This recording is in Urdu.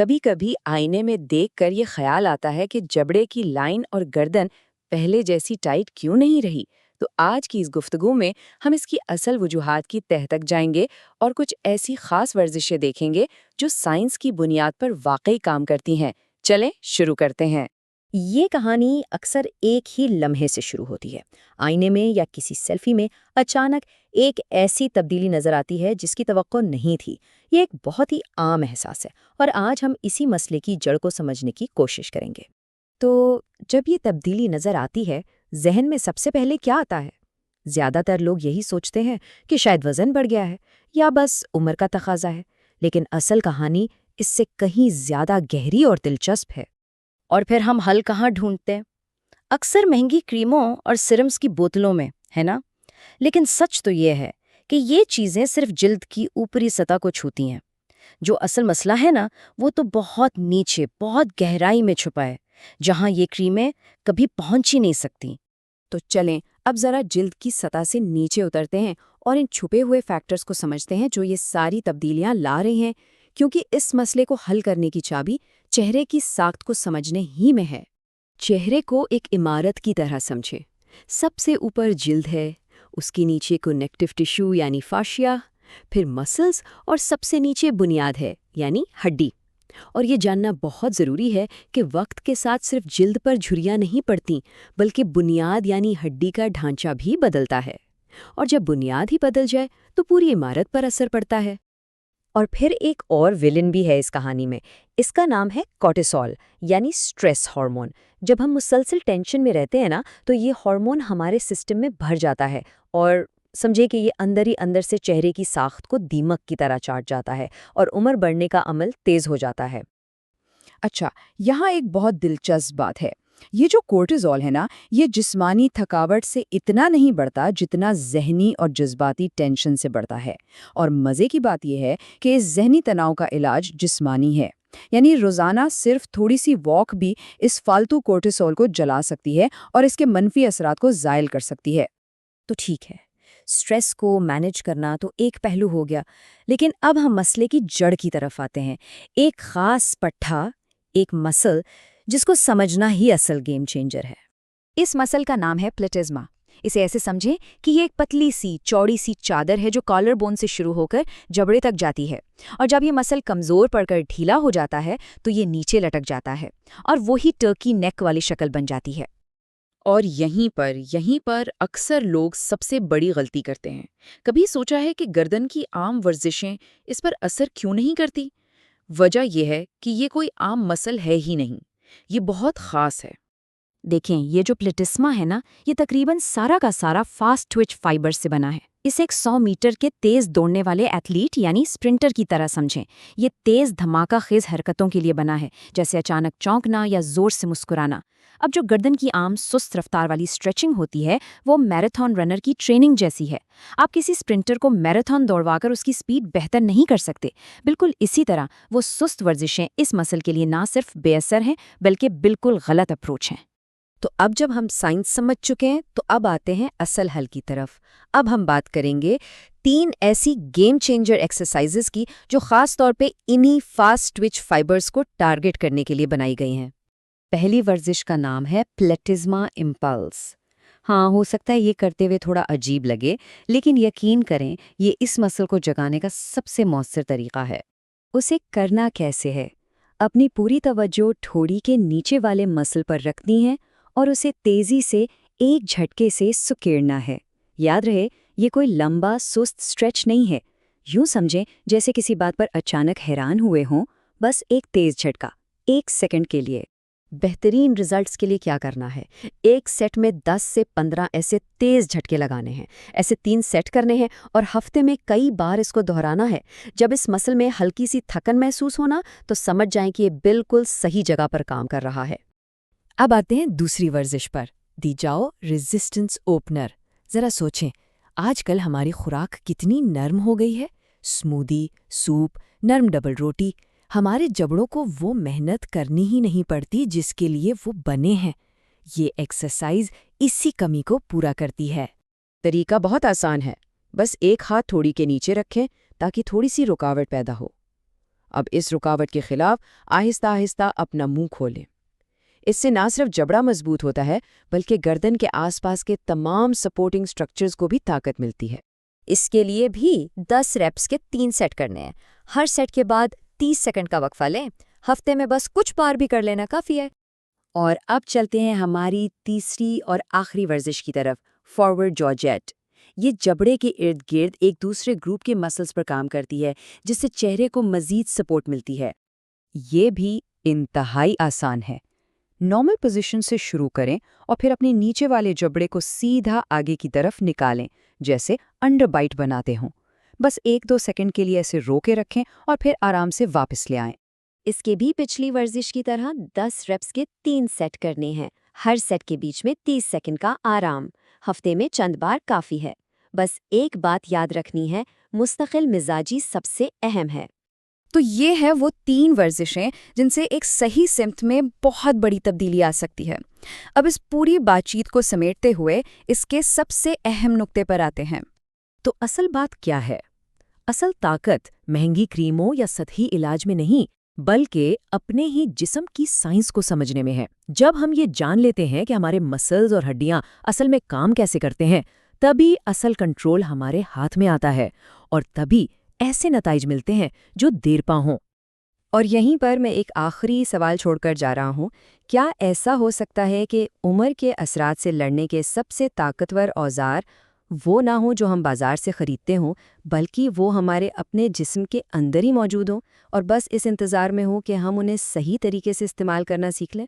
کبھی کبھی آئینے میں دیکھ کر یہ خیال آتا ہے کہ جبڑے کی لائن اور گردن پہلے جیسی ٹائٹ کیوں نہیں رہی۔ تو آج کی اس گفتگو میں ہم اس کی اصل وجوہات کی تہہ تک جائیں گے اور کچھ ایسی خاص ورزشیں دیکھیں گے جو سائنس کی بنیاد پر واقعی کام کرتی ہیں۔ چلیں شروع کرتے ہیں۔ یہ کہانی اکثر ایک ہی لمحے سے شروع ہوتی ہے۔ آئینے میں یا کسی سیلفی میں اچانک ایک ایسی تبدیلی نظر آتی ہے جس کی توقع نہیں تھی۔ یہ ایک بہت ہی عام احساس ہے اور آج ہم اسی مسئلے کی جڑ کو سمجھنے کی کوشش کریں گے۔ تو جب یہ تبدیلی نظر آتی ہے، ذہن میں سب سے پہلے کیا آتا ہے؟ زیادہ تر لوگ یہی سوچتے ہیں کہ شاید وزن بڑھ گیا ہے یا بس عمر کا تقاضا ہے، لیکن اصل کہانی اس سے کہیں زیادہ گہری اور دلچسپ ہے۔ اور پھر ہم حل کہاں ڈھونڈتے ہیں؟ اکثر مہنگی کریموں اور سیرمز کی بوتلوں میں، ہے نا؟ لیکن سچ تو یہ ہے کہ یہ چیزیں صرف جلد کی اوپری سطح کو چھوتی ہیں۔ جو اصل مسئلہ ہے نا، وہ تو بہت نیچے، بہت گہرائی میں چھپا ہے، جہاں یہ کریمیں کبھی پہنچ ہی نہیں سکتی۔ تو چلیں اب ذرا جلد کی سطح سے نیچے اترتے ہیں اور ان چھپے ہوئے فیکٹرز کو سمجھتے ہیں جو یہ ساری تبدیلیاں لا رہے ہیں، کیونکہ اس مسئلے کو حل کرنے کی چابی چہرے کی ساخت کو سمجھنے ہی میں ہے۔ چہرے کو ایک عمارت کی طرح سمجھیں۔ سب سے اوپر جلد ہے، اس کے نیچے کنیکٹیو ٹیشو یعنی فاشیا، پھر مسلز اور سب سے نیچے بنیاد ہے یعنی ہڈی۔ اور یہ جاننا بہت ضروری ہے کہ وقت کے ساتھ صرف جلد پر جھریاں نہیں پڑتیں، بلکہ بنیاد یعنی ہڈی کا ڈھانچہ بھی بدلتا ہے، اور جب بنیاد ہی بدل جائے تو پوری عمارت پر اثر پڑتا ہے۔ اور پھر ایک اور ویلن بھی ہے اس کہانی میں، اس کا نام ہے کورٹیسول یعنی سٹریس ہارمون۔ جب ہم مسلسل ٹینشن میں رہتے ہیں نا، تو یہ ہارمون ہمارے سسٹم میں بھر جاتا ہے اور سمجھے کہ یہ اندر ہی اندر سے چہرے کی ساخت کو دیمک کی طرح چاٹ جاتا ہے اور عمر بڑھنے کا عمل تیز ہو جاتا ہے۔ اچھا، یہاں ایک بہت دلچسپ بات ہے۔ یہ جو کورٹیزول ہے نا، یہ جسمانی تھکاوٹ سے اتنا نہیں بڑھتا جتنا ذہنی اور جذباتی ٹینشن سے بڑھتا ہے۔ اور مزے کی بات یہ ہے کہ اس ذہنی تناؤ کا علاج جسمانی ہے، یعنی روزانہ صرف تھوڑی سی واک بھی اس فالتو کورٹیسول کو جلا سکتی ہے اور اس کے منفی اثرات کو زائل کر سکتی ہے۔ تو ٹھیک ہے، سٹریس کو مینج کرنا تو ایک پہلو ہو گیا، لیکن اب ہم مسئلے کی جڑ کی طرف آتے ہیں۔ ایک خاص پٹھا، ایک مسل جس کو سمجھنا ہی اصل گیم چینجر ہے۔ اس مسل کا نام ہے پلیٹزما۔ اسے ایسے سمجھیں کہ یہ ایک پتلی سی چوڑی سی چادر ہے جو کالر بون سے شروع ہو کر جبڑے تک جاتی ہے، اور جب یہ مسل کمزور پڑ کر ڈھیلا ہو جاتا ہے تو یہ نیچے لٹک جاتا ہے اور وہی ٹرکی نیک والی شکل بن جاتی ہے۔ اور یہیں پر اکثر لوگ سب سے بڑی غلطی کرتے ہیں۔ کبھی سوچا ہے کہ گردن کی عام ورزشیں اس پر اثر کیوں نہیں کرتی؟ وجہ یہ ہے کہ یہ کوئی عام مسل ہے ہی نہیں، یہ بہت خاص ہے۔ دیکھیں، یہ جو پلیٹزما ہے نا، یہ تقریباً سارا کا سارا فاسٹ ٹوئچ فائبر سے بنا ہے۔ اسے ایک 100 میٹر کے تیز دوڑنے والے ایتھلیٹ یعنی اسپرنٹر کی طرح سمجھیں۔ یہ تیز دھماکہ خیز حرکتوں کے لیے بنا ہے، جیسے اچانک چونکنا یا زور سے مسکرانا۔ اب جو گردن کی عام سست رفتار والی اسٹریچنگ ہوتی ہے، وہ میراتھن رنر کی ٹریننگ جیسی ہے۔ آپ کسی اسپرنٹر کو میراتھن دوڑوا کر اس کی سپیڈ بہتر نہیں کر سکتے۔ بالکل اسی طرح وہ سست ورزشیں اس مسل کے لیے نہ صرف بے اثر ہیں بلکہ بالکل غلط اپروچ ہیں۔ تو اب جب ہم سائنس سمجھ چکے ہیں تو اب آتے ہیں اصل حل کی طرف۔ اب ہم بات کریں گے 3 ایسی گیم چینجر ایکسرسائزز کی جو خاص طور پہ انہی فاسٹ ٹوئچ فائبرز کو ٹارگٹ کرنے کے لیے بنائی گئی ہیں۔ پہلی ورزش کا نام ہے پلیٹزما امپلس۔ ہاں، ہو سکتا ہے یہ کرتے ہوئے تھوڑا عجیب لگے، لیکن یقین کریں یہ اس مسل کو جگانے کا سب سے مؤثر طریقہ ہے۔ اسے کرنا کیسے ہے؟ اپنی پوری توجہ ٹھوڑی کے نیچے والے مسل پر رکھنی ہے اور اسے تیزی سے ایک جھٹکے سے سکیڑنا ہے۔ یاد رہے، یہ کوئی لمبا سست سٹریچ نہیں ہے۔ یوں سمجھیں جیسے کسی بات پر اچانک حیران ہوئے ہوں، بس ایک تیز جھٹکا، 1 سیکنڈ کے لیے۔ بہترین ریزلٹس کے لیے کیا کرنا ہے؟ ایک سیٹ میں 10 سے 15 ایسے تیز جھٹکے لگانے ہیں۔ ایسے 3 سیٹ کرنے ہیں اور ہفتے میں کئی بار اس کو دہرانا ہے۔ جب اس مسل میں ہلکی سی تھکن محسوس ہونا تو سمجھ جائیں کہ یہ بالکل صحیح جگہ پر کام کر رہا ہے۔ اب آتے ہیں دوسری ورزش پر، دی جاؤ ریزسٹنس اوپنر۔ ذرا سوچیں، آج کل ہماری خوراک کتنی نرم ہو گئی ہے۔ سمودی، سوپ، نرم ڈبل روٹی۔ ہمارے جبڑوں کو وہ محنت کرنی ہی نہیں پڑتی جس کے لیے وہ بنے ہیں۔ یہ ایکسرسائز اسی کمی کو پورا کرتی ہے۔ طریقہ بہت آسان ہے، بس ایک ہاتھ تھوڑی کے نیچے رکھیں تاکہ تھوڑی سی رکاوٹ پیدا ہو۔ اب اس رکاوٹ کے خلاف آہستہ آہستہ اپنا منہ کھولیں۔ اس سے نہ صرف جبڑا مضبوط ہوتا ہے بلکہ گردن کے آس پاس کے تمام سپورٹنگ سٹرکچرز کو بھی طاقت ملتی ہے۔ اس کے لیے بھی 10 ریپس کے 3 سیٹ کرنے ہیں۔ ہر سیٹ کے بعد 30 سیکنڈ کا وقفہ لیں۔ ہفتے میں بس کچھ بار بھی کر لینا کافی ہے۔ اور اب چلتے ہیں ہماری تیسری اور آخری ورزش کی طرف، فارورڈ جارجیٹ۔ یہ جبڑے کے ارد گرد ایک دوسرے گروپ کے مسلز پر کام کرتی ہے، جس سے چہرے کو مزید سپورٹ ملتی ہے۔ یہ بھی انتہائی آسان ہے۔ نارمل پوزیشن سے شروع کریں اور پھر اپنے نیچے والے جبڑے کو سیدھا آگے کی طرف نکالیں، جیسے انڈر بائٹ بناتے ہوں۔ بس 1-2 سیکنڈ کے لیے اسے روکے رکھیں اور پھر آرام سے واپس لے آئیں۔ اس کے بھی پچھلی ورزش کی طرح 10 ریپس کے 3 سیٹ کرنے ہیں۔ ہر سیٹ کے بیچ میں 30 سیکنڈ کا آرام۔ ہفتے میں چند بار کافی ہے۔ بس ایک بات یاد رکھنی ہے، مستقل مزاجی سب سے اہم ہے۔ تو یہ ہے وہ 3 ورزشیں جن سے ایک صحیح سمت میں بہت بڑی تبدیلی آ سکتی ہے۔ اب اس پوری بات چیت کو سمیٹتے ہوئے اس کے سب سے اہم نقطے پر آتے ہیں۔ تو اصل بات کیا ہے؟ اصل طاقت مہنگی کریموں یا سطحی علاج میں نہیں، بلکہ اپنے ہی جسم کی سائنس کو سمجھنے میں ہے۔ جب ہم یہ جان لیتے ہیں کہ ہمارے مسلز اور ہڈیاں اصل میں کام کیسے کرتے ہیں، تبھی اصل کنٹرول ہمارے ہاتھ میں آتا ہے، اور تبھی ایسے نتائج ملتے ہیں جو دیر پا ہوں۔ اور یہیں پر میں ایک آخری سوال چھوڑ کر جا رہا ہوں، کیا ایسا ہو سکتا ہے کہ عمر کے اثرات سے لڑنے کے سب سے طاقتور اوزار وہ نہ ہوں جو ہم بازار سے خریدتے ہوں، بلکہ وہ ہمارے اپنے جسم کے اندر ہی موجود ہوں، اور بس اس انتظار میں ہوں کہ ہم انہیں صحیح طریقے سے استعمال کرنا سیکھ لیں؟